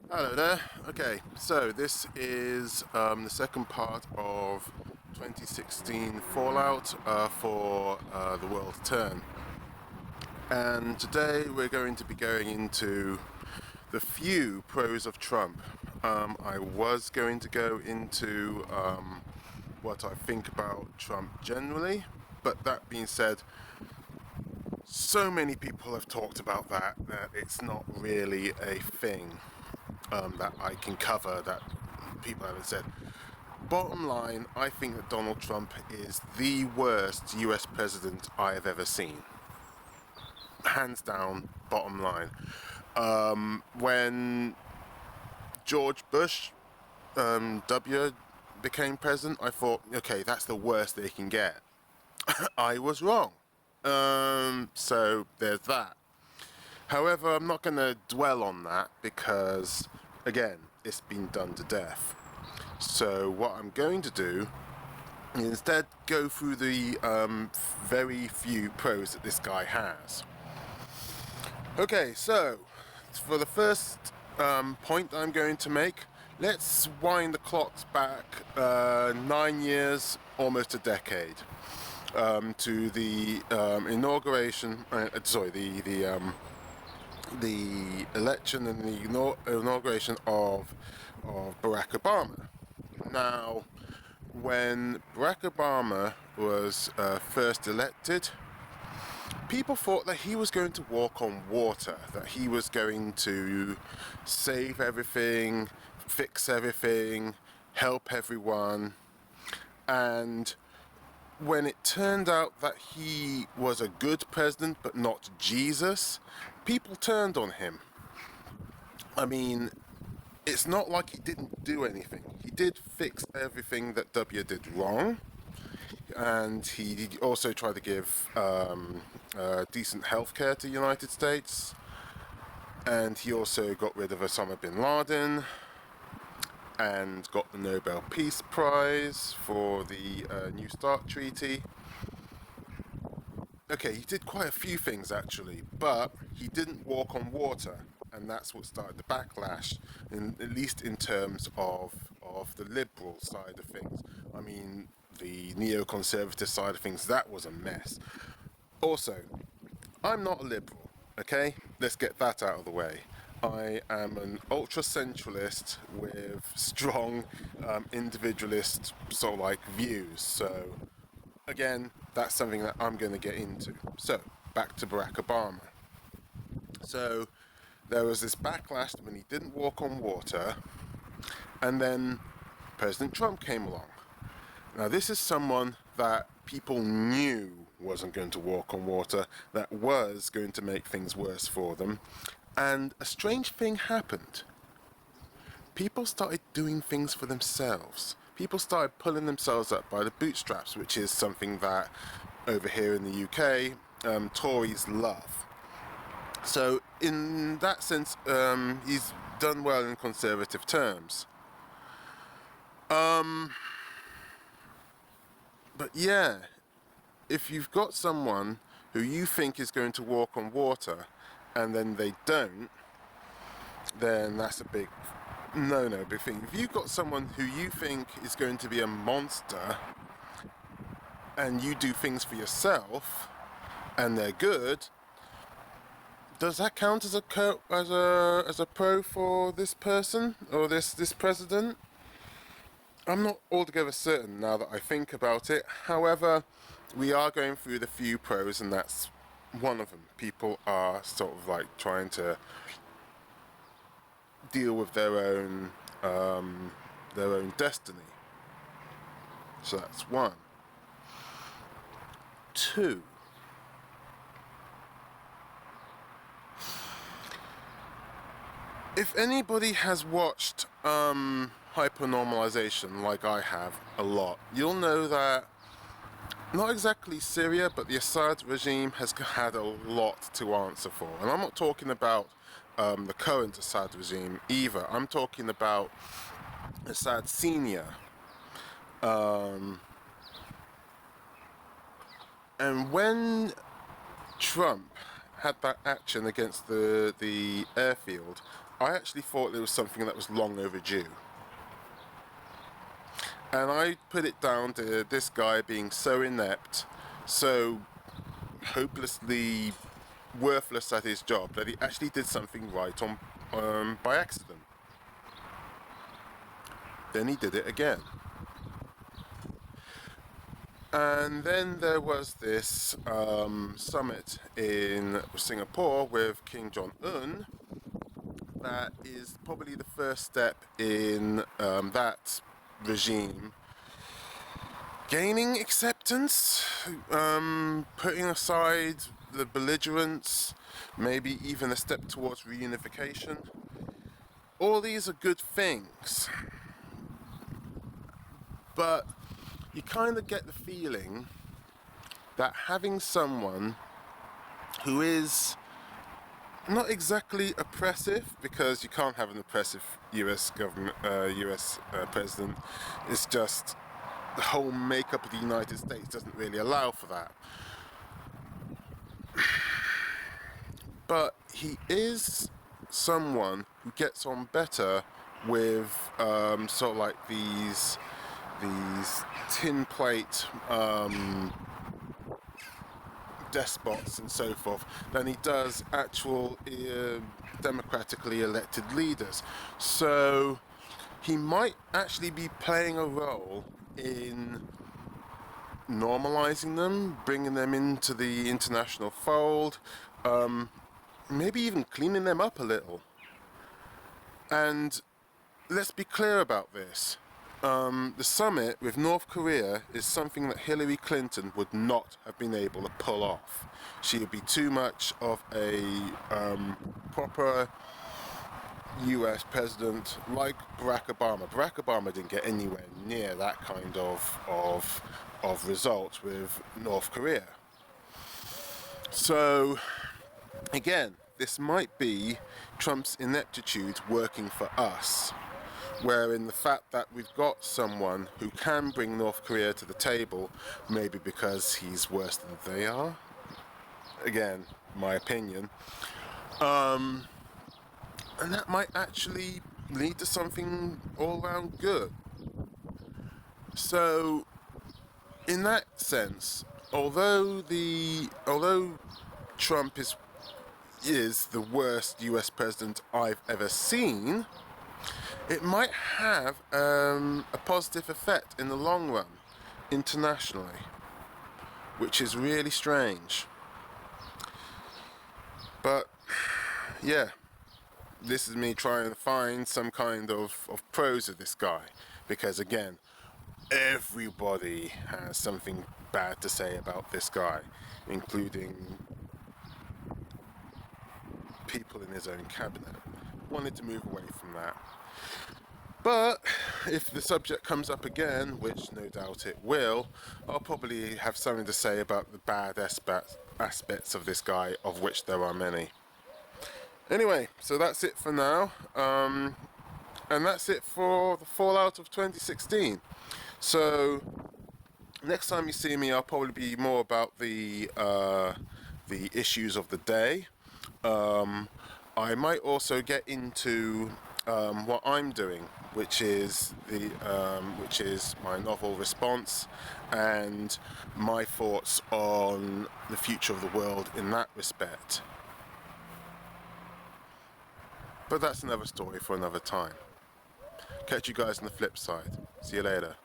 Hello there. Okay, so this is the second part of 2016 Fallout for the World Turn. And today we're going to be going into the few pros of Trump. I was going to go into what I think about Trump generally, but that being said, so many people have talked about that it's not really a thing that I can cover that people haven't said. Bottom line, I think that Donald Trump is the worst US president I have ever seen. Hands down, bottom line. When George Bush W became president, I thought, okay, that's the worst they can get. I was wrong. So there's that. However, I'm not going to dwell on that because, again, it's been done to death. So what I'm going to do is instead go through the very few pros that this guy has. Okay, so for the first point that I'm going to make, let's wind the clocks back 9 years, almost a decade, to the inauguration. The election and the inauguration of Barack Obama. Now, when Barack Obama was first elected, people thought that he was going to walk on water, that he was going to save everything, fix everything, help everyone. And when it turned out that he was a good president but not Jesus, people turned on him. I mean, it's not like he didn't do anything. He did fix everything that W did wrong, and he also tried to give decent healthcare to the United States, and he also got rid of Osama bin Laden, and got the Nobel Peace Prize for the New START Treaty. Okay, he did quite a few things actually, but he didn't walk on water, and that's what started the backlash, at least in terms of the liberal side of things. I mean, the neoconservative side of things, that was a mess. Also, I'm not a liberal, okay? Let's get that out of the way. I am an ultra-centralist with strong individualist sort of like views, so again, that's something that I'm going to get into. So, back to Barack Obama. So, there was this backlash when he didn't walk on water, and then President Trump came along. Now, this is someone that people knew wasn't going to walk on water, that was going to make things worse for them, and a strange thing happened. People started doing things for themselves. People started pulling themselves up by the bootstraps, which is something that over here in the UK, Tories love. So in that sense, he's done well in conservative terms. But yeah, if you've got someone who you think is going to walk on water and then they don't, then that's a big big thing. If you've got someone who you think is going to be a monster and you do things for yourself and they're good, does that count as a pro for this person or this president? I'm not altogether certain now that I think about it. However, we are going through the few pros, and that's one of them. People are sort of like trying to deal with their own destiny. So that's one. Two. If anybody has watched hypernormalization like I have a lot, you'll know that not exactly Syria, but the Assad regime has had a lot to answer for. And I'm not talking about the current Assad regime either. I'm talking about Assad Senior. And when Trump had that action against the airfield, I actually thought it was something that was long overdue. And I put it down to this guy being so inept, so hopelessly worthless at his job, that he actually did something right by accident. Then he did it again. And then there was this summit in Singapore with King Jong-un. That is probably the first step in that regime gaining acceptance, putting aside the belligerence, maybe even a step towards reunification. All these are good things, but you kind of get the feeling that having someone who is not exactly oppressive, because you can't have an oppressive US government, US president, it's just the whole makeup of the United States doesn't really allow for that. But he is someone who gets on better with sort of like these tin plate despots and so forth than he does actual democratically elected leaders. So he might actually be playing a role in normalizing them, bringing them into the international fold, maybe even cleaning them up a little. And let's be clear about this. The summit with North Korea is something that Hillary Clinton would not have been able to pull off. She would be too much of a proper US president like Barack Obama. Barack Obama didn't get anywhere near that kind of result with North Korea. So again, this might be Trump's ineptitude working for us, wherein the fact that we've got someone who can bring North Korea to the table, maybe because he's worse than they are, again, my opinion, and that might actually lead to something all around good. So in that sense, although Trump is the worst US president I've ever seen, it might have a positive effect in the long run, internationally, which is really strange. But yeah, this is me trying to find some kind of pros of this guy, because again, everybody has something bad to say about this guy, including people in his own cabinet. Wanted to move away from that. But if the subject comes up again, which no doubt it will, I'll probably have something to say about the bad aspects of this guy, of which there are many. Anyway, so that's it for now. And that's it for the fallout of 2016. So next time you see me, I'll probably be more about the issues of the day. I might also get into what I'm doing, which is my novel Response, and my thoughts on the future of the world in that respect. But that's another story for another time. Catch you guys on the flip side. See you later.